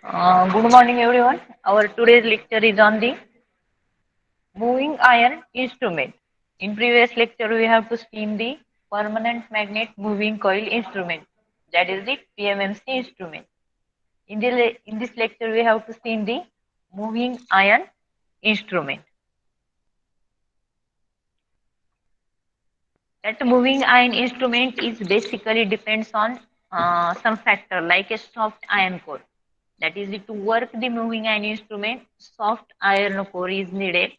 Good morning, everyone. Our today's lecture is on the moving iron instrument. In previous lecture, we have to steam the permanent magnet moving coil instrument. That is the PMMC instrument. In this lecture, we have to steam the moving iron instrument. That moving iron instrument is basically depends on some factor like a soft iron core. That is, to work the moving iron instrument, soft iron core is needed.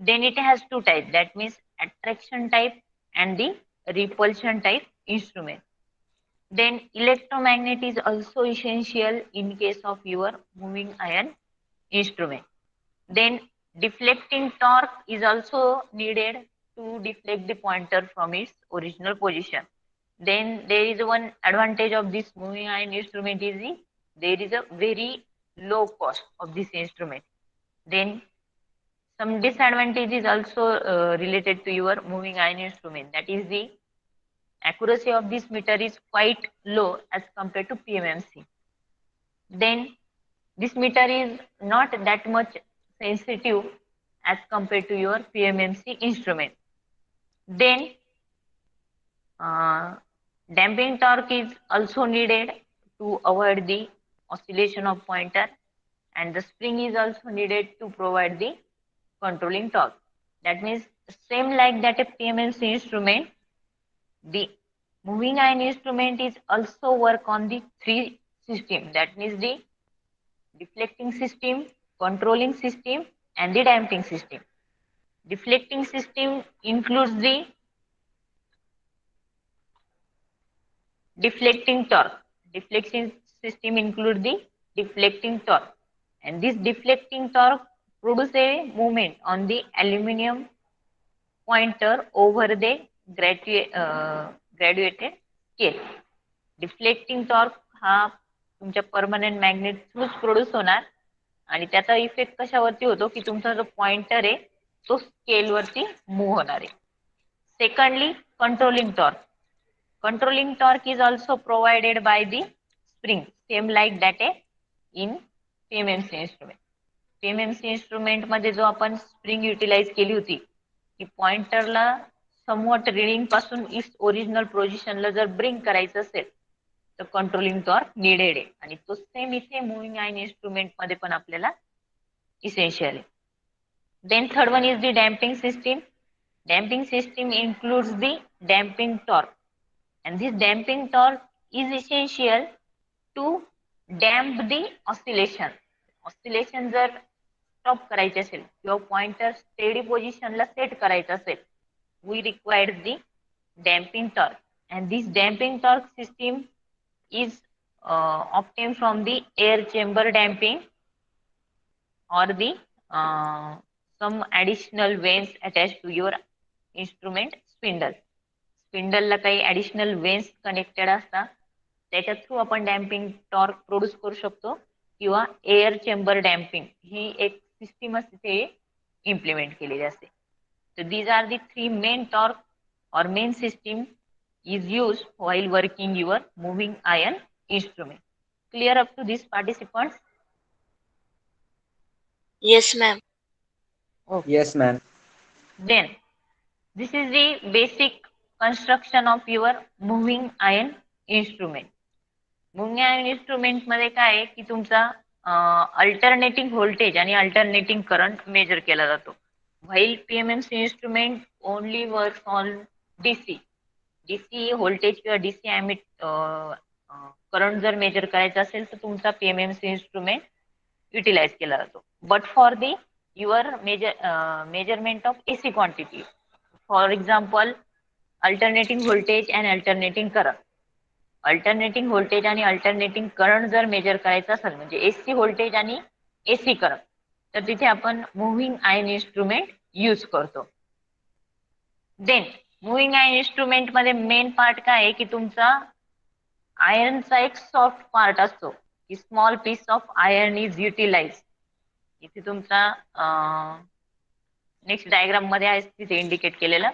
Then it has two types, that means attraction type and the repulsion type instrument. Then electromagnet is also essential in case of your moving iron instrument. Then deflecting torque is also needed to deflect the pointer from its original position. Then there is one advantage of this moving iron instrument is there is a very low cost of this instrument. Then some disadvantage is also related to your moving iron instrument. That is the accuracy of this meter is quite low as compared to PMMC. Then this meter is not that much sensitive as compared to your PMMC instrument. Then uh, damping torque is also needed to avoid the oscillation of pointer, and the spring is also needed to provide the controlling torque. That means same like that a PMMC instrument, the moving iron instrument is also work on the three system. That means the deflecting system, controlling system, and the damping system. Deflecting system includes the deflecting torque. Deflecting system includes the deflecting torque, and this deflecting torque produces a movement on the aluminum pointer over the graduated scale. Deflecting torque हा तुमच्या permanent magnet थ्रूच produce होणार आणि त्याचा effect कशावरती होतो की तुमचा जो pointer आहे तो स्केलवरती मूव्ह होणार आहे. Secondly controlling torque. Controlling torque is also provided by the spring, same like that A in PMMC instrument. PMMC instrument मध्ये जो आपण स्प्रिंग युटिलाइज केली होती की पॉइंटरला समवट रिडिंग पासून इस ओरिजिनल पोझिशनला जर ब्रिंग करायचं असेल तर कंट्रोलिंग टॉर्क निडेड आहे आणि तो सेम इथे मुव्हिंग आयन इंस्ट्रुमेंट मध्ये पण आपल्याला इसेन्शियल आहे. Then third one is the damping system. Damping system includes the damping torque, and this damping torque is essential to damp the oscillation. Oscillation जर stop करायचे असेल किंवा पॉइंटर स्टेडी पोझिशनला set करायचं असेल, we require the damping torque, and this damping torque system is obtained from the air chamber damping or the some additional vanes attached to your instrument spindle. स्पिंडलला काही additional veins connected असतात, त्याच्या through आपण damping torque produce करू शकतो किंवा air chamber damping ही एक सिस्टीमच तिथे implement केलेली असते. So these are the three main torque or main system is used while working your moving iron instrument. Clear up to this, participants? Yes, ma'am. Okay. Yes, ma'am. Then this is the basic construction of your moving iron instrument. Moving iron instrument मध्ये काय आहे की तुमचा alternating voltage आणि alternating current measure केला जातो. While PMMC instrument only work on DC. DC voltage किंवा DC emit current जर मेजर करायचा असेल तर तुमचा पीएमएमसी इन्स्ट्रुमेंट युटिलाइज केला जातो. But for the your measurement of AC quantity, for example alternating voltage and alternating current. Alternating voltage आणि alternating current जर मेजर करायचं असेल म्हणजे एसी व्होल्टेज आणि एसी करंट, तर तिथे आपण मुव्हिंग आयर्न इन्स्ट्रुमेंट यूज करतो. देन मुव्हिंग आयर्न इन्स्ट्रुमेंट मध्ये मेन पार्ट काय आहे की तुमचा आयर्नचा एक सॉफ्ट पार्ट असतो की small piece of iron is utilize. इथे तुमचा नेक्स्ट डायग्राम मध्ये आहे तिथे इंडिकेट केलेलं.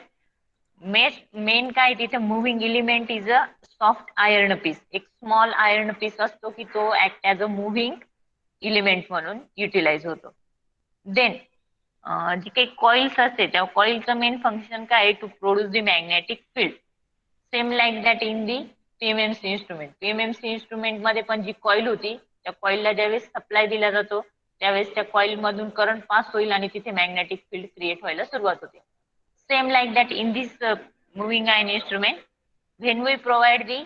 मेन काय तिथे moving element is a soft iron piece. एक स्मॉल आयर्न पीस असतो की तो act as a moving element म्हणून युटिलाइज होतो. देन जी काही कॉइल्स असते त्या कॉइलचं मेन फंक्शन काय आहे, to produce the magnetic field. Same like that in the PMMC instrument. PMMC instrument मध्ये पण जी कॉइल होती त्या कॉइलला ज्यावेळेस सप्लाय दिला जातो त्यावेळेस त्या कॉइल मधून करंट पास होईल आणि तिथे मॅग्नेटिक फील्ड क्रिएट व्हायला सुरुवात होते. Same like that in this moving iron instrument, when we provide the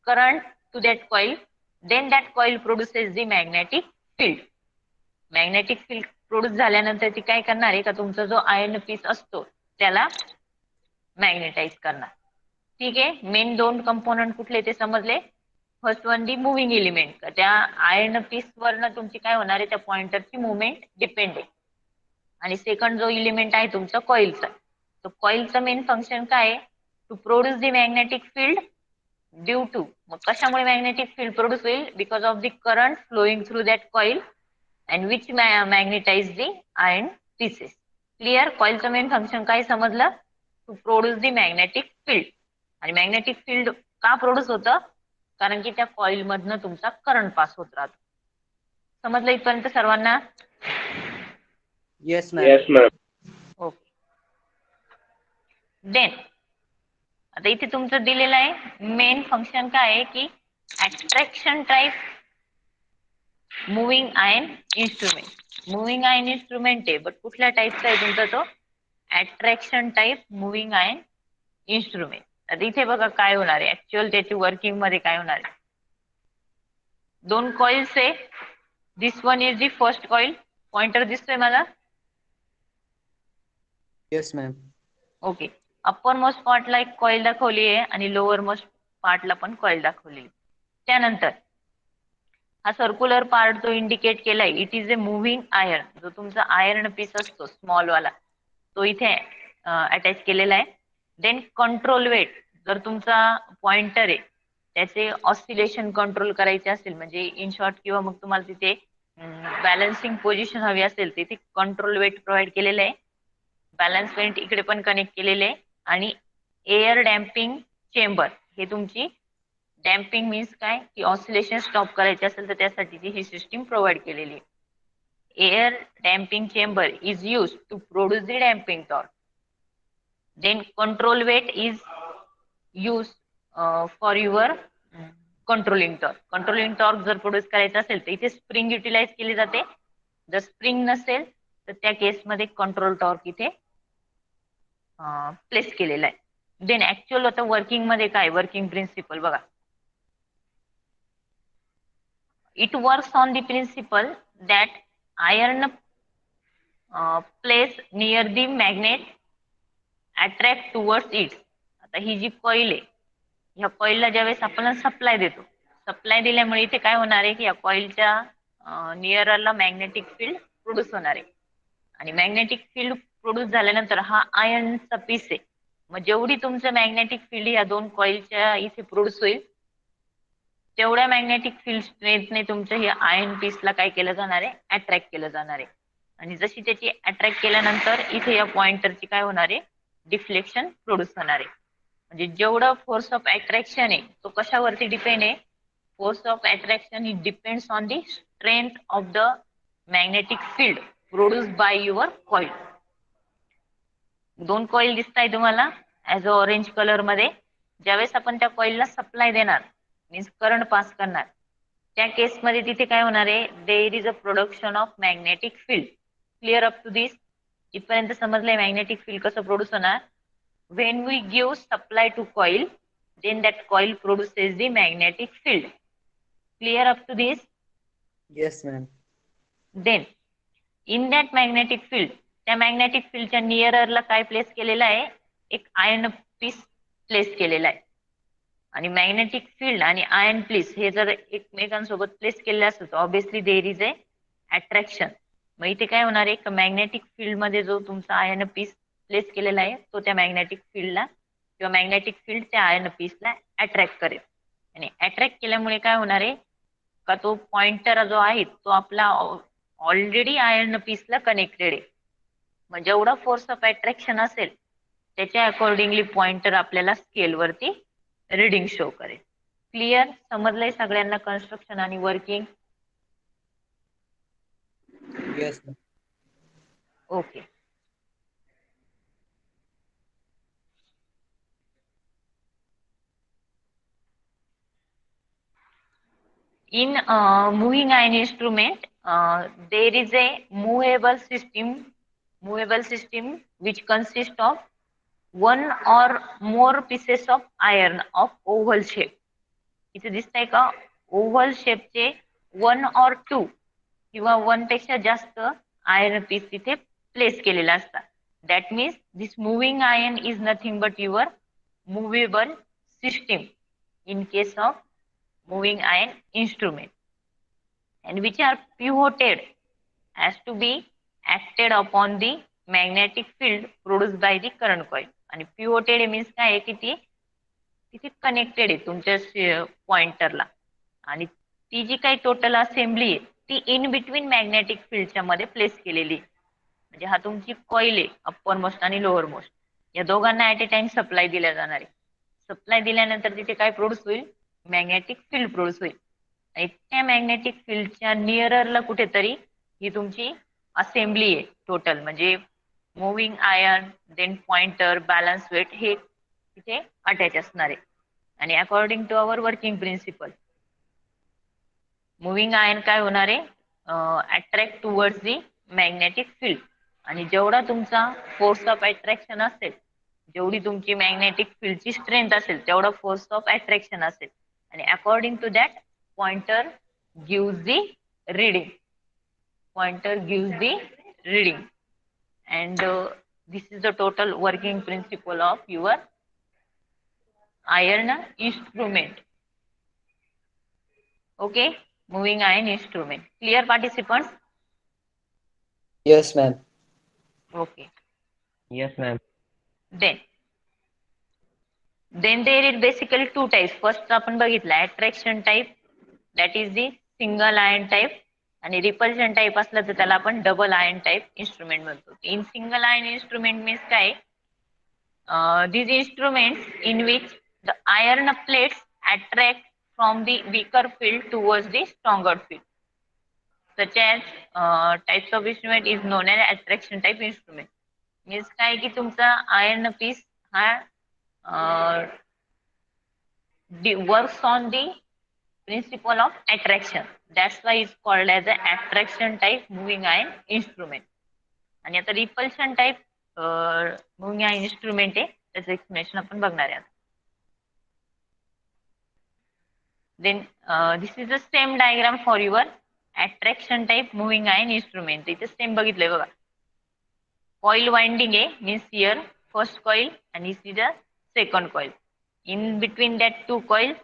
current to that coil, then that coil produces the magnetic field. Magnetic field produce झाल्यानंतर ती काय करणार आहे का तुमचा जो आयर्न पीस असतो त्याला मॅग्नेटाइज करणार. ठीक आहे, मेन दोन कंपोनंट कुठले ते समजले. फर्स्ट वन दी मुव्हिंग एलिमेंट, त्या आयर्न पीस वरनं तुमची काय होणार आहे त्या पॉइंटरची मुवमेंट डिपेंड आहे. आणि सेकंड जो इलिमेंट आहे तुमचा कॉइलचा, तो कॉइलचं मेन फंक्शन काय आहे, to produce the magnetic field due to. मग कशामुळे मॅग्नेटिक फील्ड प्रोड्यूस होईल, because of the current flowing through that coil and which magnetize the iron pieces. Clear. कॉइलचं मेन फंक्शन काय समजलं, to produce the magnetic field. आणि magnetic field का produce होतं, कारण की त्या कॉइल मधनं तुमचा करंट पास होत राहतो. समजलं इथपर्यंत सर्वांना? Yes ma'am. ओके. देन आता इथे तुमचं दिलेलं आहे मेन फंक्शन काय आहे की attraction type moving iron instrument. Moving iron instrument आहे, बट कुठल्या टाईपचा आहे तुमचा तो, attraction type moving iron instrument. आता इथे बघा काय होणार आहे ऍक्च्युअल त्याची वर्किंग मध्ये काय होणार आहे. दोन कॉइल्स आहे. This one is the first coil. Pointer दिसतोय मला? Yes ma'am. Okay. Upper most पार्टला एक कॉइल दाखवली आहे आणि लोअर मोस्ट पार्टला पण कॉइल दाखवली आहे. त्यानंतर हा सर्क्युलर पार्ट जो इंडिकेट केलाय it is a moving iron. जो तुमचा आयर्न पीस असतो स्मॉल वाला तो इथे अटॅच केलेला आहे. देन कंट्रोल वेट, जर तुमचा पॉइंटर आहे त्याचे ऑसिलेशन कंट्रोल करायचे असेल म्हणजे इन शॉर्ट किंवा मग तुम्हाला तिथे बॅलन्सिंग पोझिशन हवी असेल तिथे कंट्रोल वेट प्रोव्हाइड केलेलं आहे. बॅलन्स वेट इकडे पण कनेक्ट केलेले आहे. आणि एअर डॅम्पिंग चेंबर, हे तुमची डॅम्पिंग मीन्स काय की ऑसिलेशन स्टॉप करायचे असेल तर त्यासाठी ही सिस्टीम प्रोव्हाइड केलेली आहे. Air damping chamber is use to produce the damping torque. Then control weight is use for your controlling torque. Controlling torque जर प्रोड्यूस करायचं असेल तर इथे स्प्रिंग युटिलाइज केली जाते. जर स्प्रिंग नसेल तर त्या केसमध्ये कंट्रोल टॉर्क इथे प्लेस केलेला आहे. देन ऍक्च्युअल आता वर्किंग मध्ये काय, वर्किंग प्रिन्सिपल बघा. It works on the principle that iron placed near the magnet attract towards it. आता ही जी कॉइल आहे ह्या कॉइलला ज्यावेळेस आपण सप्लाय देतो, सप्लाय दिल्यामुळे इथे काय होणार आहे की या कॉइलच्या नियरला मॅग्नेटिक फील्ड प्रोड्यूस होणार आहे. आणि मॅग्नेटिक फील्ड प्रोड्यूस झाल्यानंतर हा आयर्नचा पीस आहे. मग जेवढी तुमचं मॅग्नेटिक फील्ड या दोन कॉइलच्या इथे प्रोड्यूस होईल तेवढ्या मॅग्नेटिक फील्ड स्ट्रेंथने तुमच्या हे आयर्न पीसला काय केलं जाणार आहे, अट्रॅक्ट केलं जाणार आहे. आणि जशी त्याची अट्रॅक्ट केल्यानंतर इथे या पॉइंटरची काय होणार आहे, डिफ्लेक्शन प्रोड्यूस होणार आहे. म्हणजे जेवढं फोर्स ऑफ अट्रॅक्शन आहे तो कशावरती डिपेंड आहे, force of attraction it depends on the strength of the magnetic field produce by your coil. दोन कॉइल दिसत आहे तुम्हाला ऍज अ ऑरेंज कलर मध्ये. ज्यावेळेस आपण त्या कॉइलला सप्लाय देणार मीन्स करंट पास करणार त्या केसमध्ये तिथे काय होणार आहे, there is a production of magnetic field. Clear up to this? इथपर्यंत समजलंय मॅग्नेटिक फील्ड कसं प्रोड्यूस होणार. When we give supply to coil then that coil produces the magnetic field. Clear up to this? Yes ma'am. Then in that magnetic field, त्या magnetic फील्डच्या नियररला काय place केलेलं आहे, एक आयर्न पीस प्लेस केलेला आहे. आणि मॅग्नेटिक फील्ड आणि आयर्न पीस हे जर एकमेकांसोबत प्लेस केले असेल तर obviously there is a attraction. मग इथे काय होणार आहे, मॅग्नेटिक फील्ड मध्ये जो तुमचा आयर्न पीस प्लेस केलेला आहे तो त्या मॅग्नेटिक फील्डला किंवा मॅग्नेटिक फील्ड त्या आयर्न पीसला अट्रॅक्ट करेल. आणि अट्रॅक्ट केल्यामुळे काय होणार आहे का तो पॉइंटर जो आहे तो आपला ऑलरेडी आयर्न पीसला कनेक्टेड आहे. मग जेवढा फोर्स ऑफ अट्रॅक्शन असेल त्याच्या अकॉर्डिंगली पॉइंटर आपल्याला स्केलवरती रीडिंग शो करेल. क्लिअर? समजलंय सगळ्यांना कन्स्ट्रक्शन आणि working? Yes, ma'am. Okay. In moving ion instrument, there is a movable system which consists of one or more pieces of iron of oval shape. इथे दिसतंय का oval शेपचे one और to किंवा one पेक्षा जास्त iron piece तिथे place केलेला असतात. That means this moving iron is nothing but your movable system in case of moving ion instrument, and which are pivoted as to be acted upon the magnetic field produced by the current coil. आणि pivoted means काय आहे की ती तिथे connected आहे तुमच्या पॉइंटरला, आणि ती जी काही टोटल असेंब्ली आहे ती इन बिटवीन मॅग्नेटिक फील्डच्या मध्ये प्लेस केलेली आहे. म्हणजे हा तुमची कॉईल आहे अप्पर मोस्ट आणि लोअर मोस्ट, या दोघांना ऍट ए टाइम सप्लाय दिला जाणार आहे. सप्लाय दिल्यानंतर तिथे काय प्रोड्यूस होईल, मॅग्नेटिक फील्ड प्रोड्यूस होईल. आणि त्या मॅग्नेटिक फील्डच्या नियररला कुठेतरी ही तुमची असेंब्ली आहे टोटल, म्हणजे moving iron then pointer balance weight हे तिथे अटॅच असणार आहे. आणि according to our working principle moving iron काय होणार आहे, attract towards the magnetic field. आणि जेवढा तुमचा फोर्स ऑफ अट्रॅक्शन असेल, जेवढी तुमची मॅग्नेटिक फील्डची स्ट्रेंथ असेल तेवढा फोर्स ऑफ अट्रॅक्शन असेल. आणि according to that pointer gives the reading. Pointer gives the reading. And this is the total working principle of your iron instrument. Okay, moving iron instrument. Clear, participants? Yes, ma'am. Okay. Yes, ma'am. Then there is basically two types. First आपण बघितलं attraction type, that is the single ion type, आणि repulsion type असलं तर त्याला आपण double ion type instrument म्हणतो. In single ion instrument means काय, these instruments in which the iron plates attract from the weaker field towards the stronger field. Such as types of instrument is known as attraction type instrument. Means काय की तुमचा iron piece हा works on the principle of attraction. That's why it's called as an attraction type moving ion instrument. आणि आता repulsion type moving ion instrument आहे, त्याचं explanation आपण बघणार आहे. Then this is the same diagram for your attraction type moving ion instrument. इथे same बघितलंय बघा, कॉइल वाइंडिंग आहे means here first coil and this is the second coil. In between that two coils,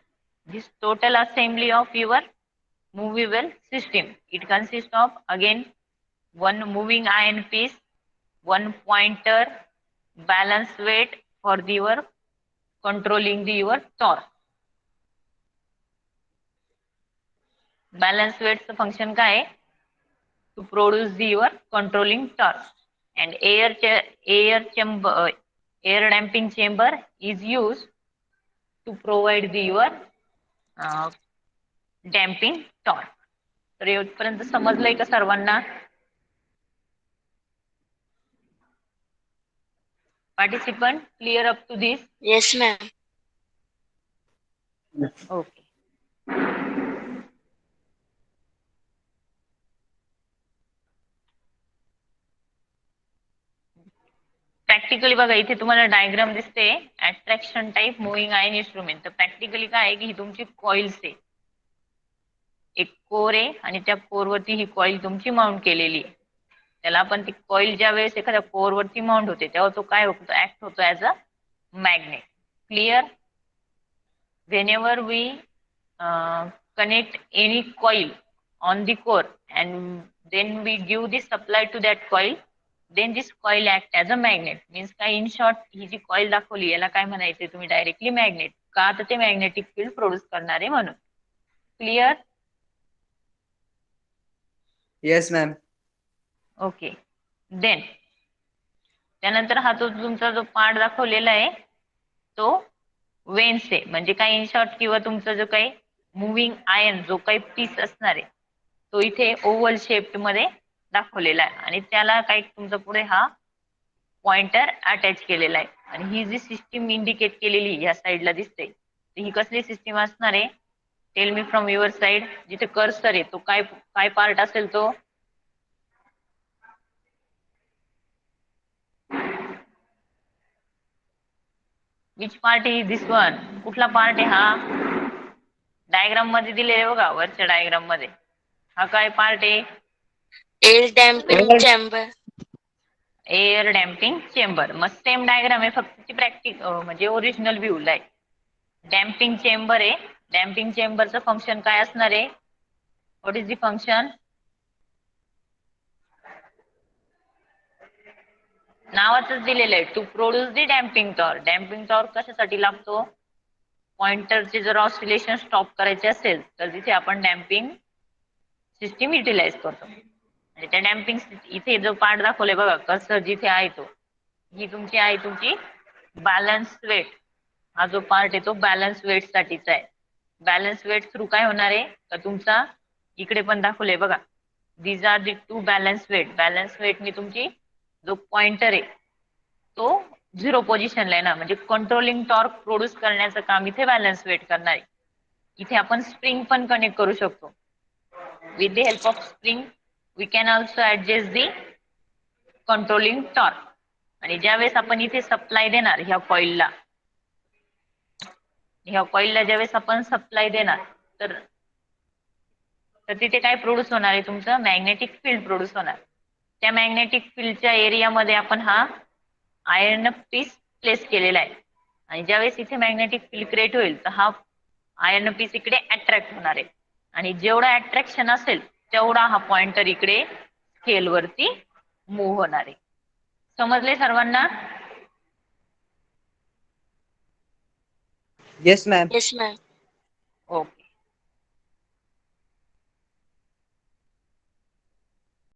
this total assembly of your movable system, it consists of again one moving iron piece, one pointer, balance weight for the your controlling the your torque. Balance weight चं function काय आहे, to produce the your controlling torque. And air damping chamber is used to provide the your damping torque. तर येथपर्यंत समजलंय का सर्वांना? Participant, clear up to this? Yes, ma'am. Okay. Practically बघा, इथे तुम्हाला डायग्राम दिसते attraction type moving ion instrument. तर practically काय आहे की ही तुमची कॉइल्स आहे, एक कोर आहे आणि त्या कोरवरती ही कॉइल तुमची माउंट केलेली आहे. त्याला आपण ती कॉइल ज्या वेळेस एखाद्या कोरवरती माउंट होते तेव्हा तो काय होतो, ऍक्ट होतो as a magnet. Clear? whenever we connect any coil on the core and then we give the supply to that coil, then this coil act as a magnet. Means काय, in short ही जी coil दाखवली याला काय म्हणायचे तुम्ही directly magnet, का तर ते मॅग्नेटिक फील्ड प्रोड्यूस करणारे म्हणून. Clear? Yes, ma'am. Okay. Then त्यानंतर हा तो तुमचा जो पार्ट दाखवलेला आहे तो वेन्स आहे. म्हणजे काय इन शॉर्ट, किंवा तुमचा जो काही मुव्हिंग आयर्न जो काही पीस असणार आहे तो इथे ओव्हल शेप मध्ये दाखवलेला आहे आणि त्याला काही तुमचा पुढे हा पॉइंटर अटॅच केलेला आहे. आणि ही जी सिस्टीम इंडिकेट केलेली या साईडला दिसते, ही कसली सिस्टीम असणार आहे? Tell me from your side. जिथे कर्सर आहे तो काय काय पार्ट असेल तो? Which part is this one? कुठला पार्ट आहे हा? डायग्राम मध्ये दिले बघा, वरच्या डायग्राम मध्ये हा काय पार्ट आहे? Air damping chamber. Air damping chamber. मग सेम डायग्राम आहे, फक्त ती प्रॅक्टिस म्हणजे ओरिजिनल व्ह्यूला आहे. डॅम्पिंग चेंबर आहे. डॅम्पिंग चेंबरचं फंक्शन काय असणार आहे? What is the function? नावातच दिलेलं आहे, to produce the damping torque. Damping torque कशासाठी लागतो? पॉइंटरचे जर ऑसिलेशन स्टॉप करायचे असेल तर तिथे आपण डॅम्पिंग सिस्टीम युटिलाइज करतो. आणि त्या डॅम्पिंग इथे जो पार्ट दाखवलाय बघा, कर्सर जिथे आहे तो, ही तुमची आहे तुमची बॅलन्स वेट. हा जो पार्ट आहे तो बॅलन्स वेट साठीचा आहे. बॅलन्स वेट थ्रू काय होणार आहे तर तुमचा इकडे पण दाखवलंय बघा, these are the two balance weight. Balance वेटनी तुमची जो पॉइंटर आहे तो 0 पोझिशनला आहे ना, म्हणजे कंट्रोलिंग टॉर्क प्रोड्यूस करण्याचं काम इथे बॅलन्स वेट करणार आहे. इथे आपण स्प्रिंग पण कनेक्ट करू शकतो. With the help of spring we can also adjust the controlling torque. आणि ज्यावेळेस आपण इथे सप्लाय देणार ह्या कॉइलला, ज्यावेळेस आपण सप्लाय देणार तर तिथे काय प्रोड्यूस होणार आहे? तुमचं मॅग्नेटिक फील्ड प्रोड्यूस होणार. त्या मॅग्नेटिक फील्डच्या एरियामध्ये आपण हा आयर्न पीस प्लेस केलेला आहे. आणि ज्यावेळेस इथे मॅग्नेटिक फील्ड क्रिएट होईल तर हा आयर्न पीस इकडे अट्रॅक्ट होणार आहे. आणि जेवढा अट्रॅक्शन असेल तेवढा हा पॉइंटर इकडे स्केल वरती मूव्ह होणार आहे. समजले सर्वांना? Yes, ma'am. Yes ma'am.